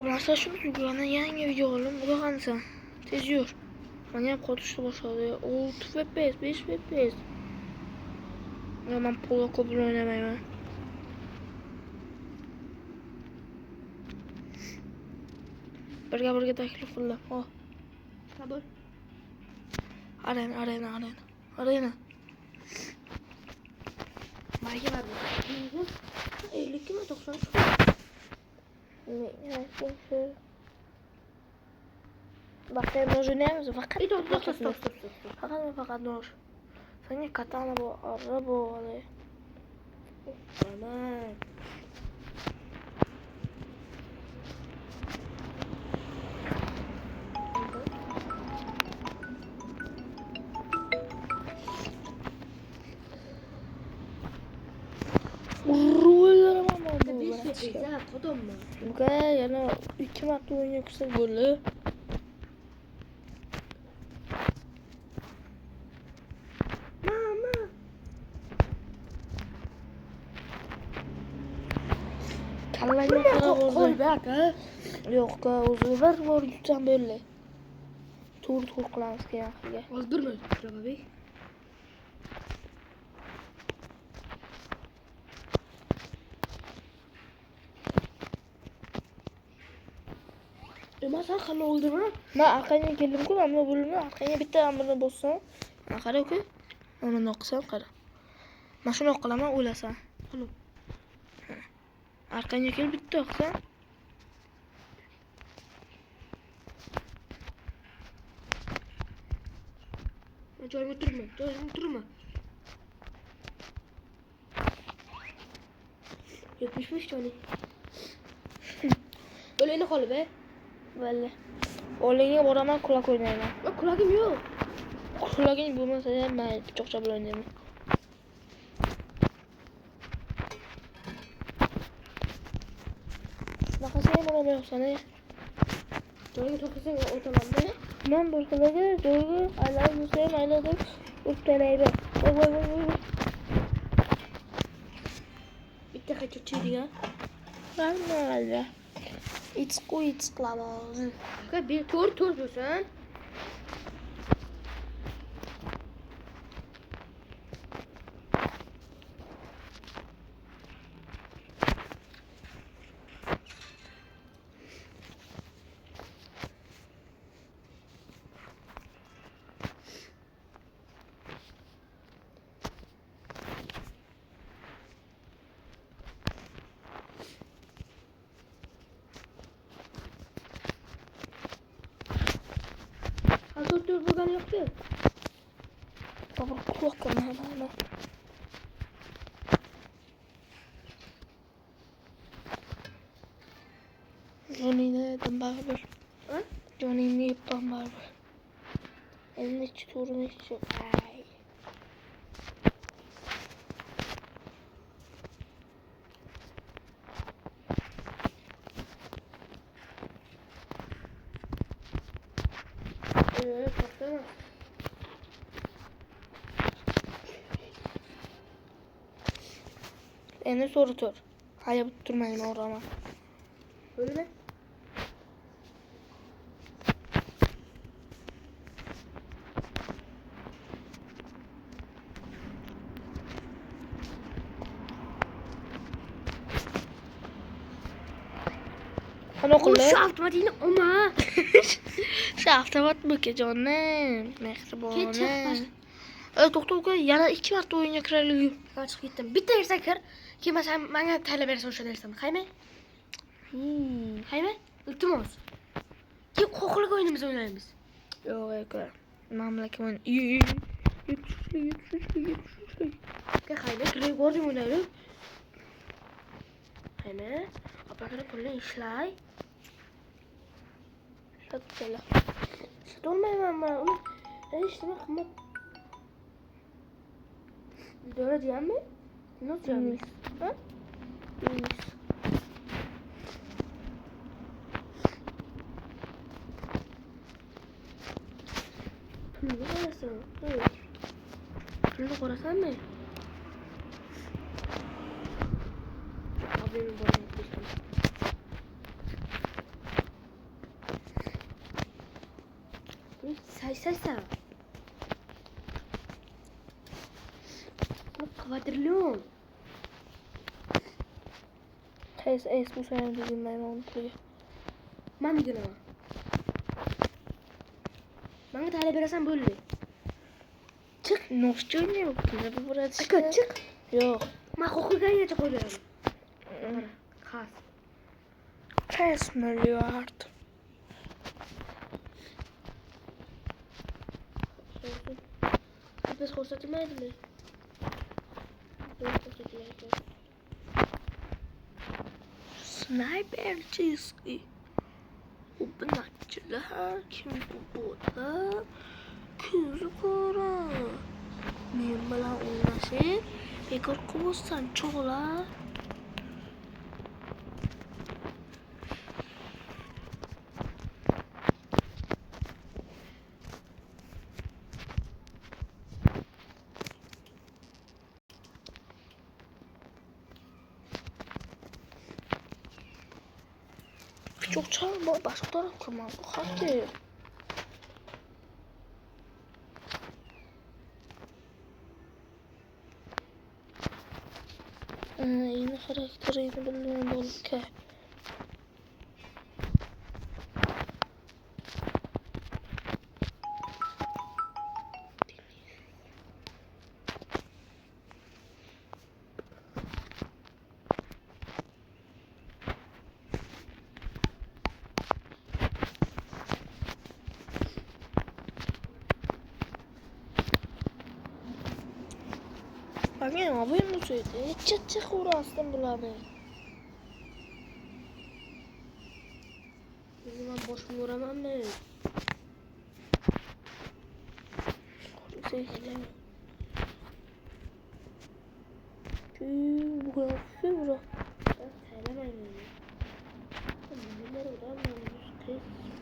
Masa şunu yana yangi video oğlum. Bu da kansa. Tez yur. Bana yap koduştu boşalıyor. 6 FPS, 5 FPS. Ya ben polo kopul oynamayım. Birga taklif qildim. Oh. Kabul. Arena. Mayga var mı? 52 mi 93 mu? Ne? Bak sen noju ne misin? Fakat Bir dur stop. fakat noj. Sen katana bu araba bu. Aman. Uruylar ama bu. Bir sürpriz ha kodum mu? Bu kadar yana 2 marta oyun yoksa böyle. Mama. Kallayla para Koy oldu. bak ha. Yok uzun var yutan böyle. Tur qilamiz keyin. Öldürme Raba Bey. Sen kanı öldürme. Ben arkaya geldim ki ama bölümü arkaya bitti amına bossam. Qara ku. Onu noqsam qara. Men shuni qilaman o'lasan. Qani. Arkaya kelib bitti oqsan. Joyga turma. 75 Johnny. Öyle qolib be. Böyle. O'yinga boraman quloq o'ynayman. Kulagim yo'q. Qulog'ing bo'lmasa ham men pichoqcha bilan o'ynayman. Shunaqasi ham o'ynamayapsan. Joyga to'xtasang o'tamanmi? Men boshqalarga joyga aylanib o'tganaydi. Voy. Bitta qaytib chiqdiga. Qanday? It's qilamiz. Aka bir to'r bo'lsin. Hazır to'r bo'lgani yo'q-ku. Baba quloq qilmayman. Johnny'ni yedim baribir. Ha? Johnny'ni yebdim baribir. Elimni ichi to'rini ichi. Ay. To'xtama. Endi so'ri tur. Hayab turmayman o'raman. Öyle. Qani qildi? Şu avtomatini ama. Avtomat bu ki canım. Mehribonim. To'xta yana 2 marta o'yinga kiraylik. Chiqib ketdim. Bitta yersa kir. Keyin sen menga talab bersan o'sha narsani. Qaymi? Qaymi? Iltimos. Keyin qo'qlik o'yinimiz o'ynaymiz. Yo'q aka. Mamlakat o'yin. Yetishlik. Qaymi? Gregorni o'ynaylik. Qaymi? Opakani pulni ishlay. Shatala. Shatolmayman men. Uni ishlay qimmat. Videoda deyapmi? Nasıl yani? Ha? Pulni qo'yasan. Pulni qo'rasanmi? Abim bor. Saysa. Bu kvadrilyon. Tez es bu sene dedim ben onu koyuyor. Ben dedim ama. Bana tale veresen böyle. Çık. Nasıl oynuyor bu? Ne bu burada Çık çık. Yok. Ben koku gelince koyuyorum. Kas. Kesmeliyor artık. Biz korsatılmaydı mı? Sniperciski. Upanakçılar kim bu burada? Kızı kora. Men bilan o'ynashib bekor qilmasdan cho'g'lar. Çok çağırma, başka taraf kırmaz. Hadi. Yine karakterini bilmiyorum belki. Bak yine abim bu söyledi. Çık uğraştım bulanı. Ben boş mu uğramam mı? Zeynep. Bu kadar bırak. Ben söylemeyin onu. Bunları uğramıyoruz. Tez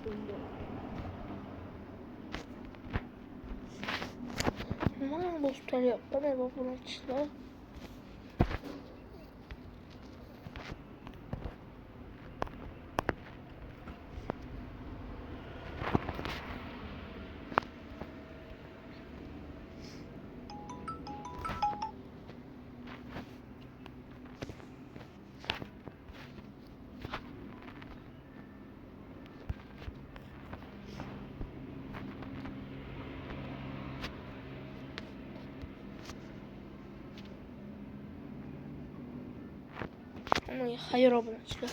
buldu. Aman dostlar yapma ne bak buna çıklar. Ama hayır abone çıklar.